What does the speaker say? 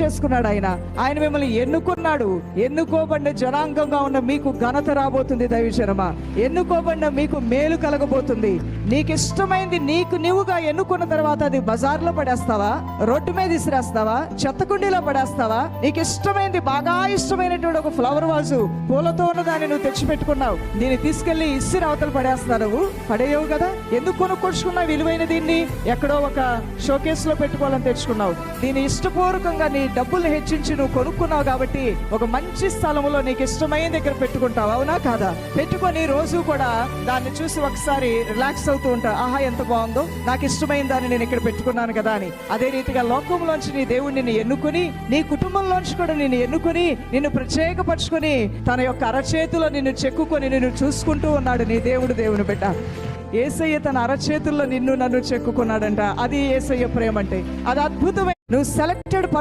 చేసుకున్నాడు. ఆయన మిమ్మల్ని ఎన్నుకున్నాడు. ఎన్నుకోబడిన జనాంగంగా ఉన్న మీకు ఘనత రాబోతుంది. దైవజనమా, ఎన్నుకోబడిన మీకు మేలు కలగబోతుంది. నీకు ఇష్టమైంది నీకు నువ్వుగా ఎన్నుకున్న తర్వాత అది బజార్లో పడేస్తావా, రోడ్డు మీద ఇసిరేస్తావా, చెత్తకుండీలో పడేస్తావా? నీకు ఇష్టమైంది, బాగా ఇష్టమైనటువంటి ఒక ఫ్లవర్ వాజు పూలతో ఉన్న దాన్ని నువ్వు తెచ్చిపెట్టుకున్నావు, దీన్ని తీసుకెళ్లి ఇసిరి అవతల పడేస్తా? నువ్వు పడేయవు కదా. ఎందుకు కొనుక్కొచ్చుకున్నావు? విలువైన దీన్ని ఎక్కడో ఒక షోకేస్ లో పెట్టుకోవాలని తెచ్చుకున్నావు. దీన్ని ఇష్టపూర్వకంగా నీ డబ్బులు హెచ్చించి నువ్వు కొనుక్కున్నావు కాబట్టి ఒక మంచి స్థలంలో నీకు ఇష్టమైన దగ్గర పెట్టుకుంటావు, అవునా కాదా? పెట్టుకొని రోజు కూడా దాన్ని చూసి ఒకసారి రిలాక్స్ అవుతూ ఉంటావు. ఆహా, ఎంత బాగుందో, నాకు ఇష్టమైన దాన్ని నేను ఇక్కడ పెట్టుకున్నాను కదా అని. అదే రీతిగా లోకంలోంచి నీ దేవుడు నిన్ను ఎన్నుకుని, నీ కుటుంబంలోంచి కూడా నిన్ను ఎన్నుకుని, నిన్ను ప్రత్యేకపరచుకొని తన యొక్క అరచేతిలో నిన్ను చెక్కుకొని నిన్ను చూసుకుంటూ ఉన్నాడు నీ దేవుడు. దేవుని బిడ్డ, యేసయ్య తన అరచేతుల్లో నిన్ను నన్ను చెక్కుకున్నాడంట. అది యేసయ్య ప్రేమ అంటే. అది అద్భుతమైన. నువ్వు సెలెక్టెడ్